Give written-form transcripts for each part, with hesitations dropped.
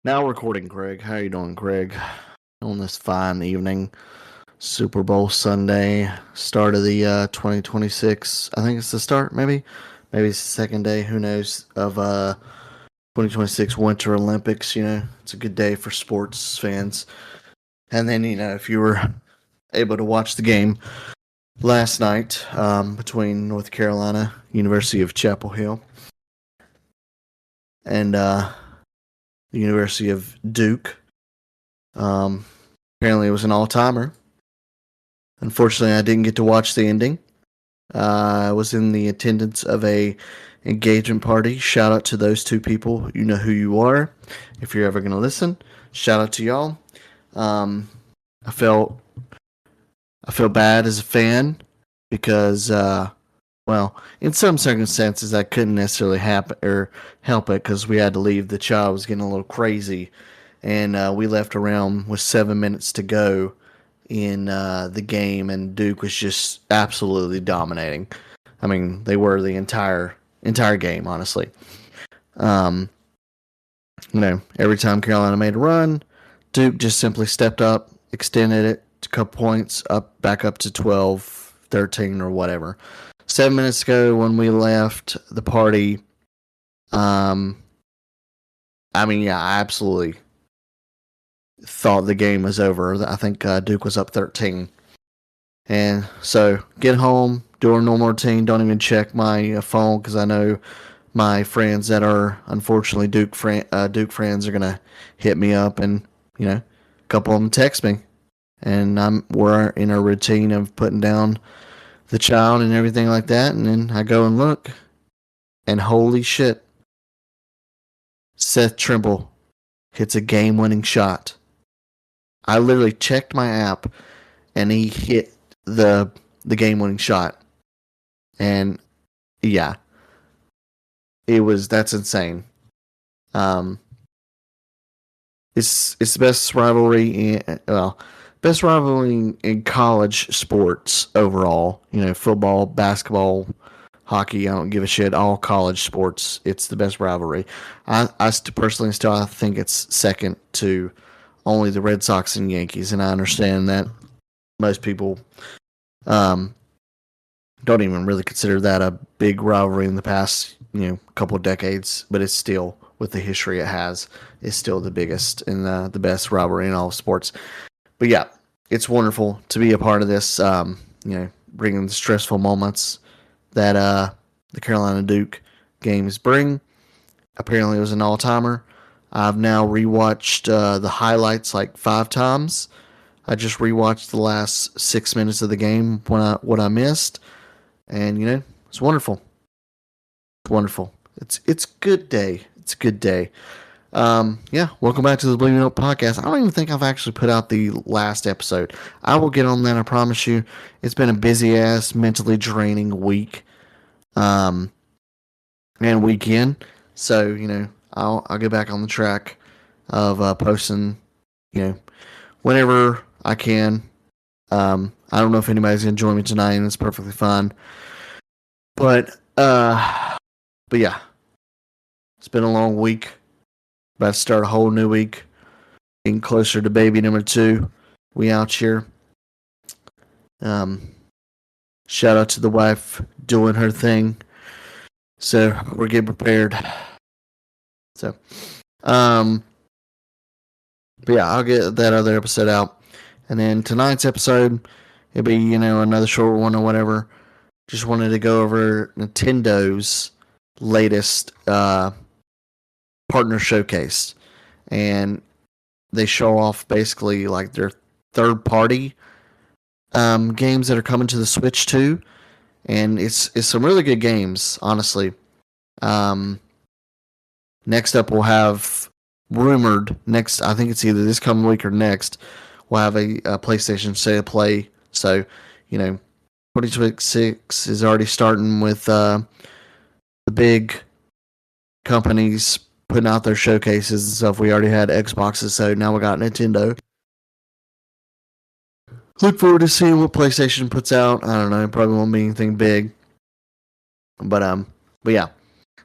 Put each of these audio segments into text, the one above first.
Now recording, Greg. How you doing, Greg? On this fine evening, Super Bowl Sunday, start of the 2026. I think it's the start, maybe it's the second day. Who knows of 2026 Winter Olympics? It's a good day for sports fans. And then if you were able to watch the game last night between North Carolina, University of Chapel Hill, and the University of Duke. Apparently, it was an all-timer. Unfortunately, I didn't get to watch the ending. I was in the attendance of a engagement party. Shout out to those two people. You know who you are. If you're ever going to listen, shout out to y'all. I felt bad as a fan because, in some circumstances, I couldn't necessarily help it because we had to leave. The child was getting a little crazy, and we left around with 7 minutes to go in the game, and Duke was just absolutely dominating. I mean, they were the entire game, honestly. Every time Carolina made a run, Duke just simply stepped up, extended it a couple points, back up to 12, 13, or whatever. 7 minutes ago, when we left the party, I absolutely thought the game was over. I think Duke was up 13. And so, get home, do our normal routine, don't even check my phone because I know my friends that are unfortunately Duke friends are going to hit me up, and, a couple of them text me. And we're in a routine of putting down the child and everything like that, and then I go and look, and holy shit, Seth Trimble hits a game-winning shot. I literally checked my app, and he hit the game-winning shot, and yeah, that's insane. It's the best rivalry in college sports overall. Football, basketball, hockey, I don't give a shit. All college sports, it's the best rivalry. I personally still think it's second to only the Red Sox and Yankees, and I understand that most people don't even really consider that a big rivalry in the past couple of decades, but it's still, with the history it has, is still the biggest and the best rivalry in all of sports. But yeah, it's wonderful to be a part of this, bringing the stressful moments that the Carolina Duke games bring. Apparently, it was an all-timer. I've now rewatched the highlights like 5 times. I just rewatched the last 6 minutes of the game what I missed, and it's wonderful. It's wonderful. It's good day. It's a good day. Welcome back to the Bleeding Up Podcast. I don't even think I've actually put out the last episode. I will get on that, I promise you. It's been a busy-ass, mentally draining week and weekend. So, I'll get back on the track of posting, whenever I can. I don't know if anybody's going to join me tonight, and it's perfectly fine. But yeah. It's been a long week. About to start a whole new week. Getting closer to baby number 2. We out here. Shout out to the wife doing her thing. So we're getting prepared. So, but yeah, I'll get that other episode out. And then tonight's episode, it'll be, another short one or whatever. Just wanted to go over Nintendo's latest partner showcase, and they show off basically like their third party games that are coming to the Switch too, and it's some really good games, honestly. Next up, we'll have rumored next. I think it's either this coming week or next. We'll have a PlayStation State of Play. So 2026 is already starting with the big companies putting out their showcases and stuff. We already had Xboxes, so now we got Nintendo. Look forward to seeing what PlayStation puts out. I don't know, probably won't be anything big. But yeah.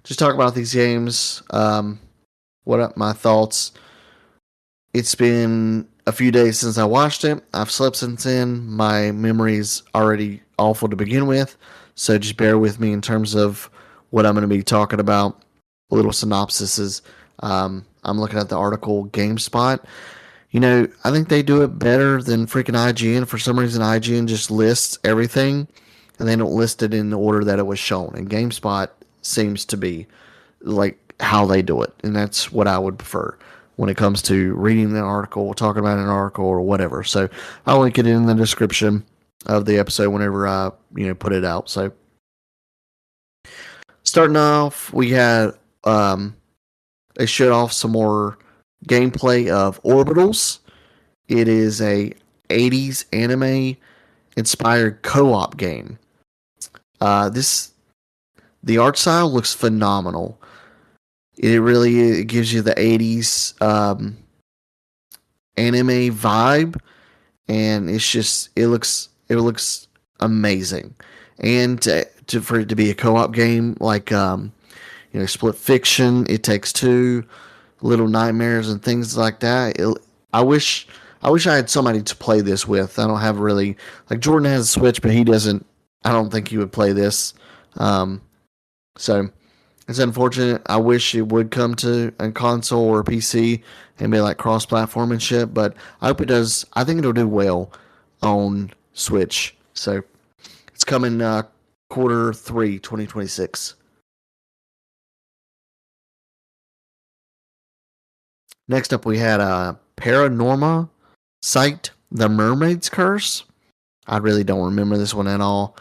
Just talk about these games. What are my thoughts? it's been a few days since I watched it. I've slept since then. My memory's already awful to begin with, so just bear with me in terms of what I'm going to be talking about. A little synopsis is I'm looking at the article GameSpot. I think they do it better than freaking IGN. For some reason, IGN just lists everything, and they don't list it in the order that it was shown. And GameSpot seems to be like how they do it, and that's what I would prefer when it comes to reading the article, talking about an article, or whatever. So I'll link it in the description of the episode whenever I put it out. So starting off, we had they showed off some more gameplay of Orbitals. It is a 80s anime inspired co-op game. The art style looks phenomenal. It gives you the 80s anime vibe, and it looks amazing. And for it to be a co-op game like Split Fiction, It Takes Two, Little Nightmares, and things like that. I wish I had somebody to play this with. I don't have really, like, Jordan has a Switch, but he doesn't. I don't think he would play this. So it's unfortunate. I wish it would come to a console or a PC and be like cross-platform and shit. But I hope it does. I think it'll do well on Switch. So it's coming Q3 2026. Next up, we had Paranorma Sight, The Mermaid's Curse. I really don't remember this one at all.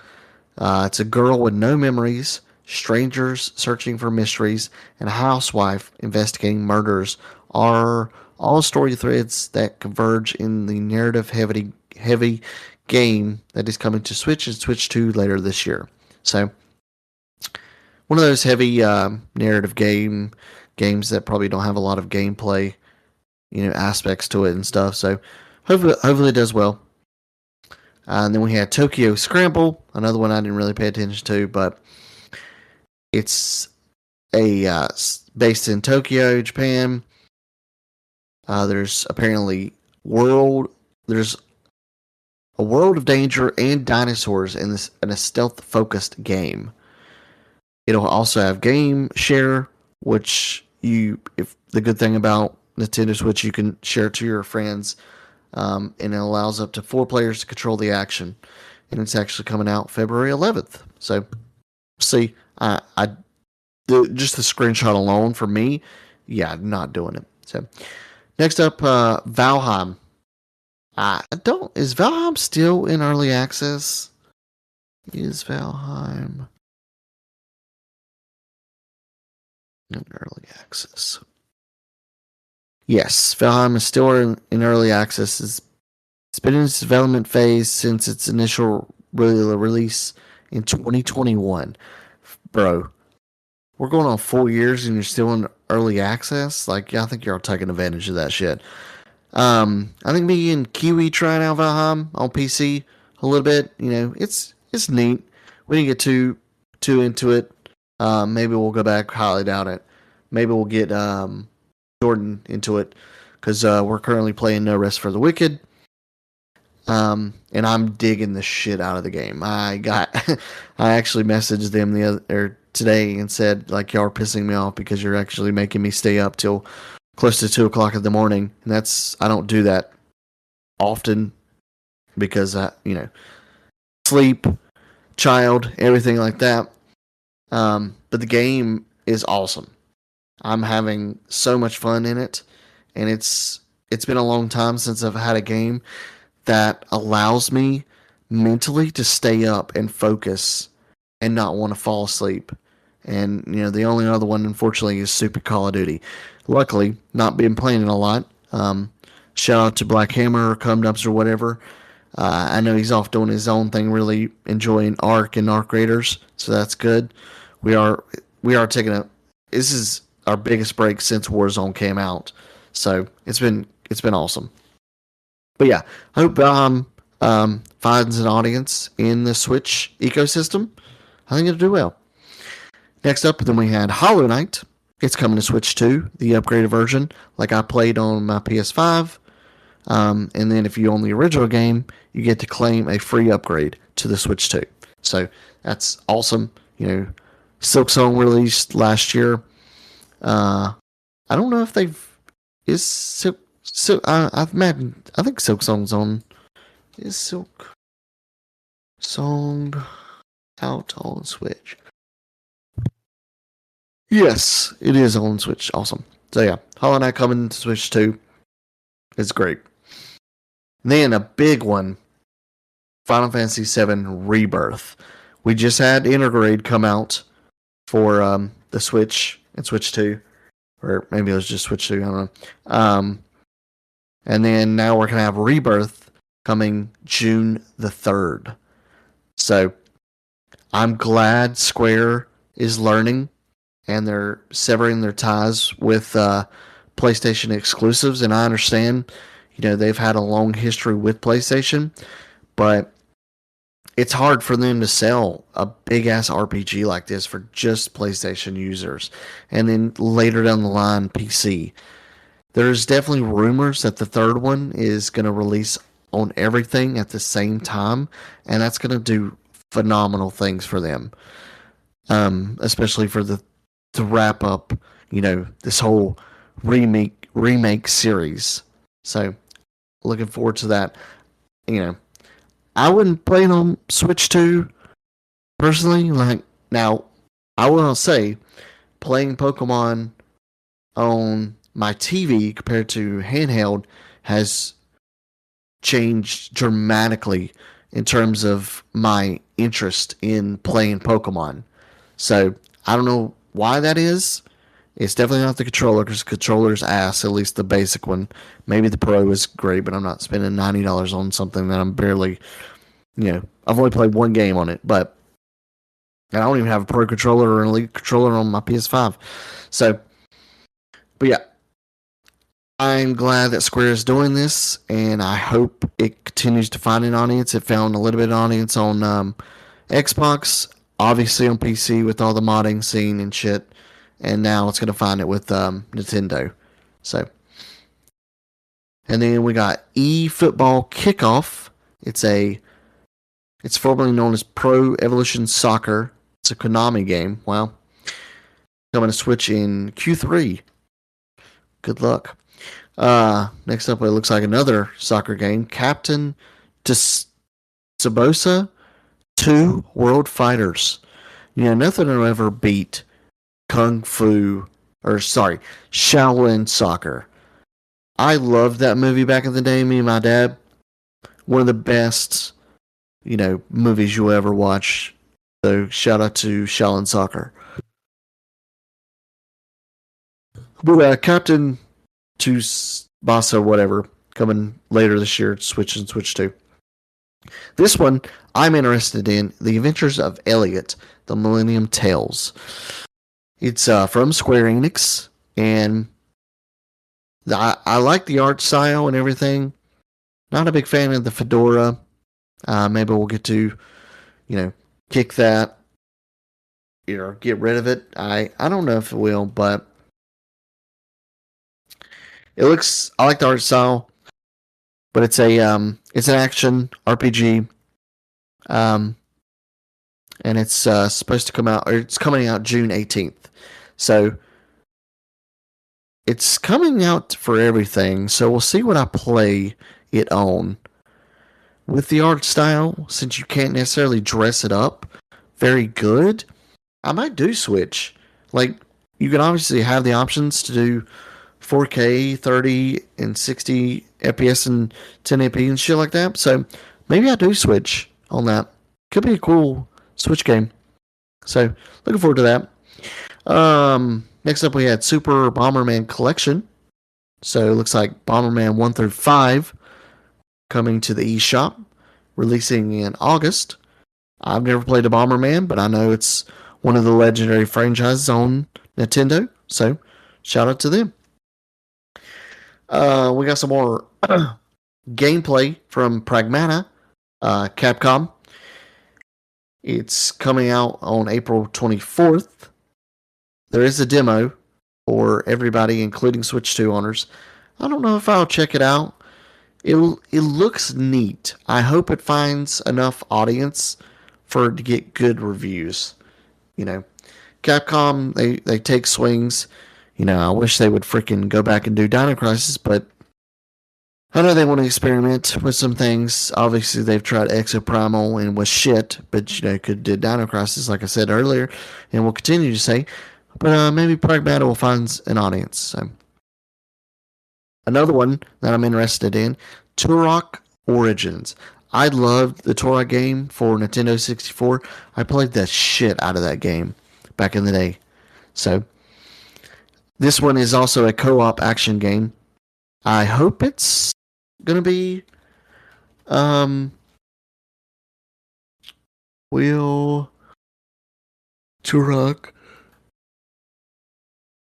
It's a girl with no memories, strangers searching for mysteries, and a housewife investigating murders are all story threads that converge in the narrative-heavy game that is coming to Switch and Switch 2 later this year. So, one of those heavy narrative games that probably don't have a lot of gameplay, aspects to it and stuff. So, hopefully it does well. And then we had Tokyo Scramble, another one I didn't really pay attention to, but it's based in Tokyo, Japan. There's apparently there's a world of danger and dinosaurs in a stealth-focused game. It'll also have game share, which if the good thing about Nintendo Switch, you can share it to your friends. And it allows up to 4 players to control the action, and it's actually coming out February 11th. So, see, just the screenshot alone for me, yeah, not doing it. So, next up, Valheim. Is Valheim still in early access? Is Valheim in early access? Yes, Valheim is still in early access. It's been in its development phase since its initial release in 2021. Bro, we're going on 4 years and you're still in early access? Like, I think you're all taking advantage of that shit. I think me and Kiwi tried out Valheim on PC a little bit. It's neat. We didn't get too into it. Maybe we'll go back, highly doubt it. Maybe we'll get Jordan into it, because we're currently playing No Rest for the Wicked, and I'm digging the shit out of the game. I actually messaged them today and said, like, y'all are pissing me off because you're actually making me stay up till close to 2 o'clock in the morning, and I don't do that often because sleep, child, everything like that. But the game is awesome. I'm having so much fun in it, and it's been a long time since I've had a game that allows me mentally to stay up and focus and not want to fall asleep. And the only other one, unfortunately, is Super Call of Duty. Luckily, not been playing it a lot. Shout out to Black Hammer or Cumdubs or whatever. I know he's off doing his own thing, really enjoying Ark and Ark Raiders, so that's good. We are taking this is our biggest break since Warzone came out, so it's been awesome. But yeah, I hope finds an audience in the Switch ecosystem. I think it'll do well. Next up, then we had Hollow Knight. it's coming to Switch 2, the upgraded version, like I played on my PS5. And then if you own the original game, you get to claim a free upgrade to the Switch 2. So that's awesome. Silksong released last year. I don't know if they've is Silk. I've imagine. I think Silksong's on. Is Silksong out on Switch? Yes, it is on Switch. Awesome. So yeah, Hollow Knight coming to Switch 2. It's great. Then a big one, Final Fantasy VII Rebirth. We just had Intergrade come out for the Switch and Switch 2. Or maybe it was just Switch 2, I don't know. And then now we're going to have Rebirth coming June the 3rd. So I'm glad Square is learning and they're severing their ties with PlayStation exclusives. And I understand, they've had a long history with PlayStation, but it's hard for them to sell a big ass RPG like this for just PlayStation users. And then later down the line, PC. There's definitely rumors that the third one is going to release on everything at the same time, and that's going to do phenomenal things for them. Especially for to wrap up, this whole remake series. So, looking forward to that. I wouldn't play it on Switch 2 personally. Now, I will say, playing Pokemon on my TV compared to handheld has changed dramatically in terms of my interest in playing Pokemon. So, I don't know why that is. It's definitely not the controller, because the controller's ass, at least the basic one. Maybe the Pro is great, but I'm not spending $90 on something that I'm barely, I've only played one game on it, but I don't even have a Pro controller or an Elite controller on my PS5. So, but yeah, I'm glad that Square is doing this, and I hope it continues to find an audience. It found a little bit of audience on Xbox, obviously on PC with all the modding scene and shit. And now it's going to find it with Nintendo. So, and then we got eFootball Kickoff. It's formerly known as Pro Evolution Soccer. It's a Konami game. Wow. Coming to Switch in Q3. Good luck. Next up, it looks like another soccer game. Captain Tsubasa 2 World Fighters. Nothing will ever beat Shaolin Soccer. I loved that movie back in the day, me and my dad. One of the best, movies you'll ever watch. So shout out to Shaolin Soccer. But Captain Tsubasa, whatever, coming later this year, Switch and Switch 2. This one, I'm interested in, The Adventures of Elliot, The Millennium Tales. It's from Square Enix, and I like the art style and everything. Not a big fan of the fedora. Maybe we'll get to, kick that, get rid of it. I don't know if it will, but I like the art style, but it's an action RPG. And it's supposed to come out, or it's coming out June 18th. So it's coming out for everything. So we'll see what I play it on. With the art style, since you can't necessarily dress it up very good, I might do Switch. Like, you can obviously have the options to do 4K, 30, and 60 FPS and 1080p and shit like that. So maybe I do Switch on that. Could be a cool Switch game. So looking forward to that. Next up we had Super Bomberman Collection. So it looks like Bomberman 1 through 5 coming to the eShop, releasing in August. I've never played a Bomberman, but I know it's one of the legendary franchises on Nintendo. So shout out to them. We got some more gameplay from Pragmata, Capcom. It's coming out on April 24th. There is a demo for everybody, including Switch 2 owners. I don't know if I'll check it out. It looks neat. I hope it finds enough audience for it to get good reviews. You know, Capcom, they take swings. You know, I wish they would freaking go back and do Dino Crisis, but I know they want to experiment with some things. Obviously, they've tried Exoprimal and was shit, but you know, could did Dino Crisis, like I said earlier, and will continue to say. But maybe Pragmata will find an audience. So. Another one that I'm interested in, Turok Origins. I loved the Turok game for Nintendo 64. I played the shit out of that game back in the day. So, this one is also a co-op action game. I hope it's gonna be will Turok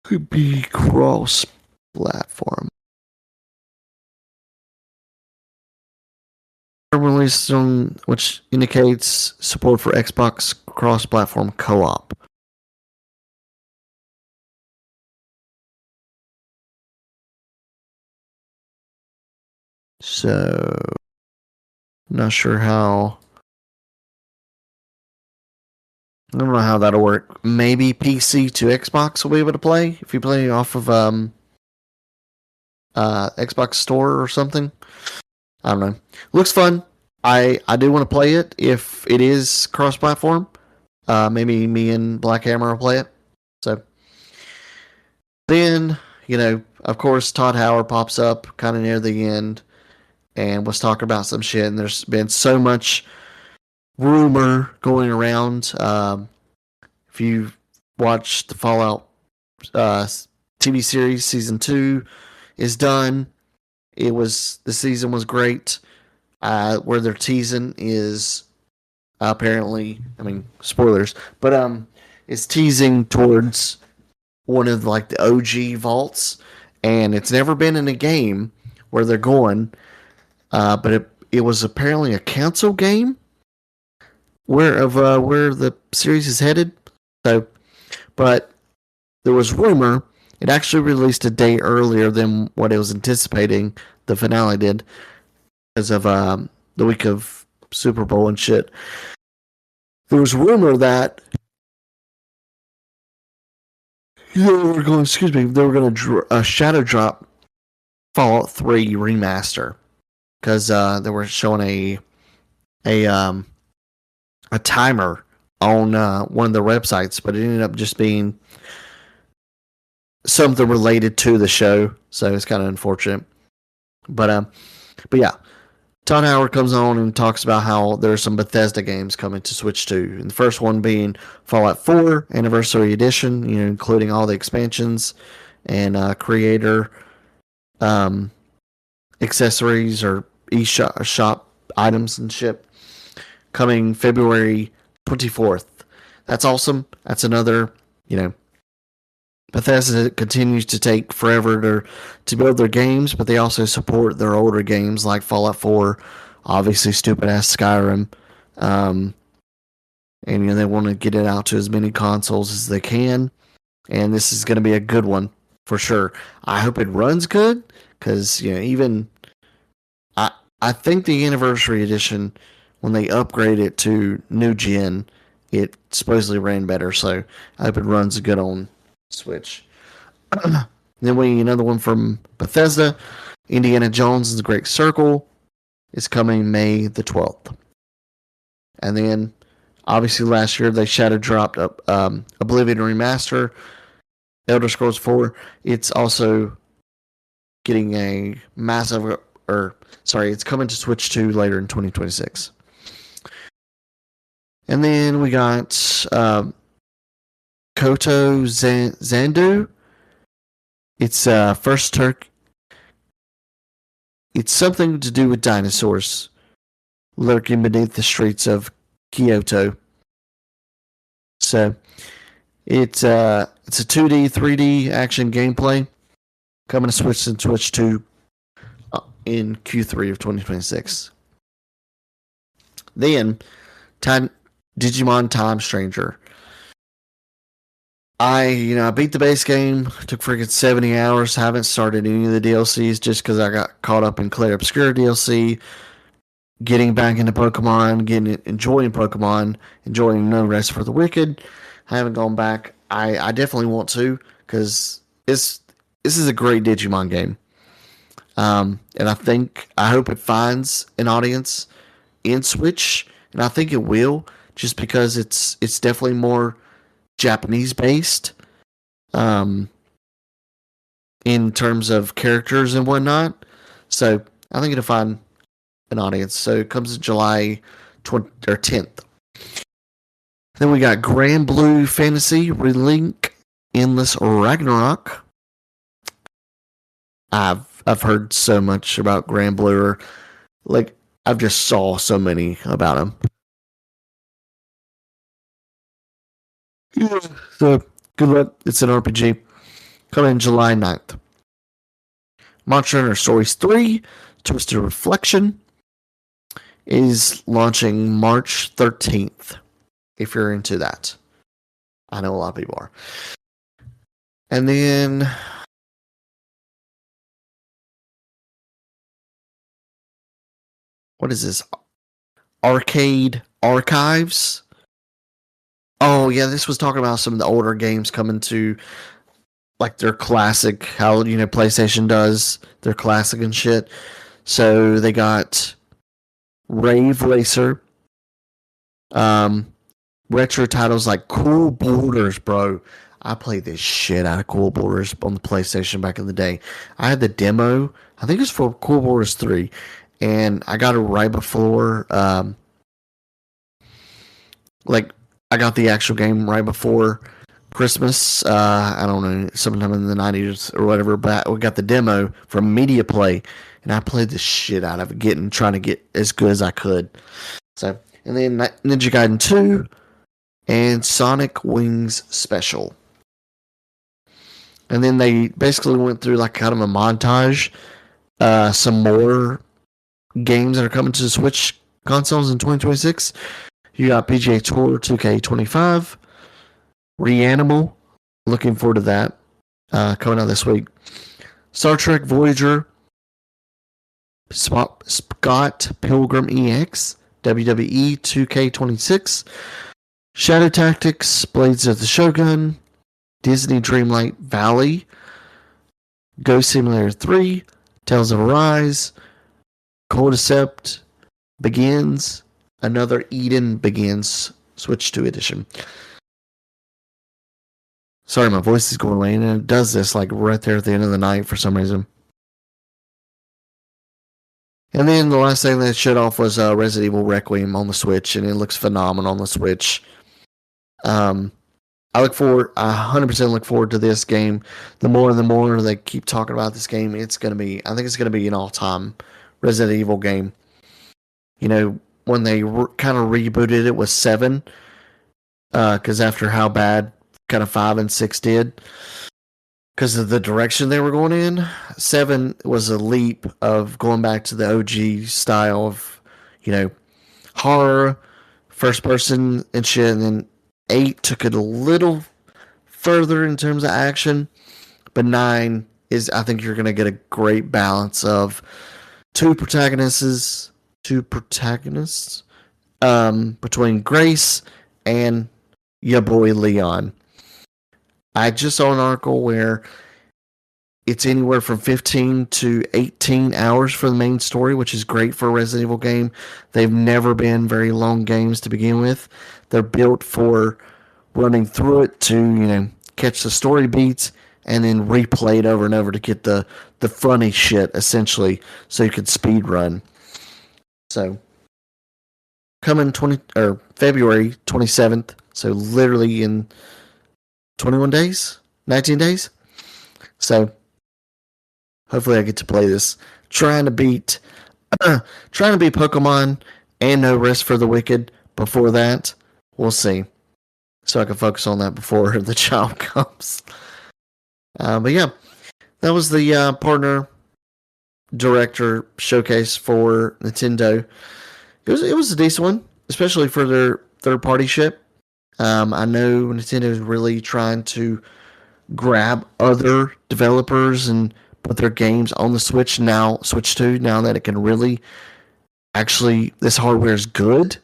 could be cross platform. Released on, which indicates support for Xbox cross platform co-op. So, not sure how. I don't know how that'll work. Maybe PC to Xbox will be able to play if you play off of Xbox Store or something. I don't know. Looks fun. I do want to play it if it is cross-platform. Maybe me and Black Hammer will play it. So then, you know, of course, Todd Howard pops up kind of near the end and was talking about some shit. And there's been so much rumor going around. If you watched the Fallout TV series, season 2 is done. The season was great. Where they're teasing is apparently, I mean, spoilers, but it's teasing towards one of like the OG vaults, and it's never been in a game where they're going, but it was apparently a console game where the series is headed. So, but there was rumor. It actually released a day earlier than what it was anticipating. The finale did, because of the week of Super Bowl and shit. There was rumor that they were going to shadow drop Fallout 3 remaster, because they were showing a timer on one of their websites, but it ended up just being something related to the show, so it's kind of unfortunate. But yeah, Todd Howard comes on and talks about how there's some Bethesda games coming to Switch 2. And the first one being Fallout 4 Anniversary Edition, you know, including all the expansions and creator accessories or shop items and shit, coming February 24th. That's awesome. That's another, you know, Bethesda continues to take forever to build their games, but they also support their older games like Fallout 4, obviously stupid ass Skyrim, and you know they want to get it out to as many consoles as they can, and this is going to be a good one for sure. I hope it runs good, because you know, even I think the Anniversary Edition, when they upgrade it to new gen, it supposedly ran better, so I hope it runs good on Switch. Then we another one from Bethesda, Indiana Jones and the Great Circle, is coming May the 12th. And then, obviously, last year they shadow dropped up Oblivion Remaster, Elder Scrolls 4. It's also getting a massive, it's coming to Switch 2 later in 2026. And then we got Koto Zandu. It's first Turk. It's something to do with dinosaurs lurking beneath the streets of Kyoto. So it's a 2D, 3D action gameplay coming to Switch and Switch 2 in Q3 of 2026. Then Digimon Time Stranger. I beat the base game. Took freaking 70 hours. Haven't started any of the DLCs just because I got caught up in Clair Obscura DLC. Getting back into Pokemon, enjoying Pokemon, enjoying No Rest for the Wicked. I haven't gone back. I definitely want to because this is a great Digimon game. And I hope it finds an audience in Switch, and I think it will, just because it's definitely more Japanese based, um, in terms of characters and whatnot. So I think it'll find an audience. So it comes in July 10th. Then we got Grand Blue Fantasy Relink Endless Ragnarok. I've heard so much about Grand Blue. Like, I've just saw so many about him. Yeah. So good luck. It's an RPG. Coming in July 9th. Monster Hunter Stories 3, Twisted Reflection, is launching March 13th. If you're into that. I know a lot of people are. And then what is this? Arcade Archives. Oh yeah, this was talking about some of the older games coming to like their classic, how PlayStation does their classic and shit. So they got Rave Racer, retro titles like Cool Borders, bro. I played this shit out of Cool Borders on the PlayStation back in the day. I had the demo. I think it was for Cool Borders 3, and I got it right before, like I got the actual game right before Christmas. I don't know, sometime in the 90s or whatever. But we got the demo from Media Play, and I played the shit out of it, trying to get as good as I could. So, and then Ninja Gaiden 2 and Sonic Wings Special. And then they basically went through like kind of a montage, some more games that are coming to the Switch consoles in 2026. You got PGA Tour 2K25, Reanimal, looking forward to that, coming out this week. Star Trek Voyager, Scott Pilgrim EX, WWE 2K26, Shadow Tactics, Blades of the Shogun, Disney Dreamlight Valley, Ghost Simulator 3, Tales of Arise, Cordyceps Begins, Another Eden Begins, Switch 2 edition. Sorry, my voice is going away, and it does this like right there at the end of the night for some reason. And then the last thing that showed off was Resident Evil Requiem on the Switch, and it looks phenomenal on the Switch. I 100% look forward to this game. The more and the more they keep talking about this game, I think it's going to be an all-time Resident Evil game. When they kind of rebooted it with 7, because after how bad kind of 5 and 6 did, because of the direction they were going in, 7 was a leap of going back to the OG style of, horror, first person and shit, and then 8 took it a little further in terms of action, but 9 is, I think you're going to get a great balance of two protagonists, between Grace and your boy Leon. I just saw an article where it's anywhere from 15 to 18 hours for the main story, which is great for a Resident Evil game. They've never been very long games to begin with. They're built for running through it to, catch the story beats and then replay it over and over to get the funny shit, essentially, so you could speed run. So, coming February 27th, so literally in 21 days, 19 days. So, hopefully I get to play this. Trying to beat Pokemon and No Rest for the Wicked before that. We'll see. So I can focus on that before the child comes. But yeah, that was the partner director showcase for Nintendo. It was a decent one, especially for their third party ship. I know Nintendo is really trying to grab other developers and put their games on the Switch 2, now that it can really actually, this hardware is good.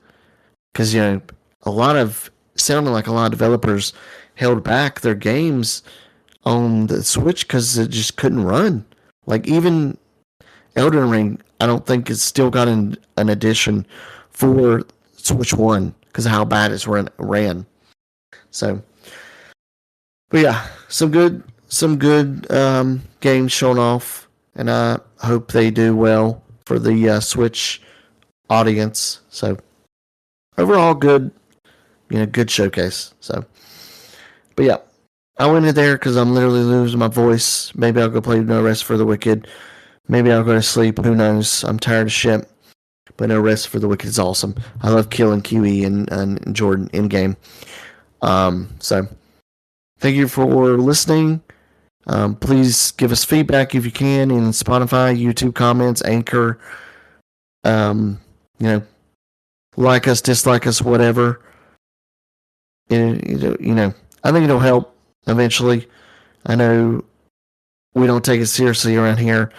Because, a lot of, sounded like a lot of developers held back their games on the Switch because it just couldn't run. Like, even Elden Ring, I don't think it's still got an edition for Switch 1 because of how bad it's ran. So, but yeah, some good games shown off, and I hope they do well for the Switch audience. So overall, good showcase. So, but yeah, I went in there because I'm literally losing my voice. Maybe I'll go play No Rest for the Wicked. Maybe I'll go to sleep. Who knows? I'm tired of shit. But No Rest for the Wicked is awesome. I love killing QE and Jordan in game. So thank you for listening. Please give us feedback if you can in Spotify, YouTube comments, Anchor. You know, like us, dislike us, whatever. I think it'll help eventually. I know we don't take it seriously around here.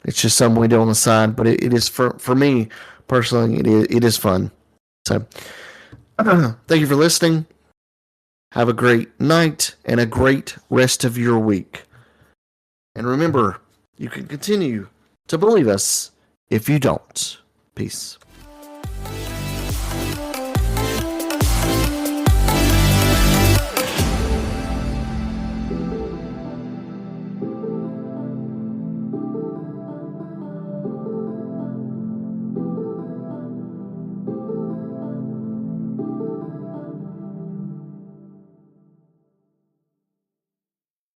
It's just something we do on the side, but it is for me personally. It is fun. So, thank you for listening. Have a great night and a great rest of your week. And remember, you can continue to believe us if you don't. Peace.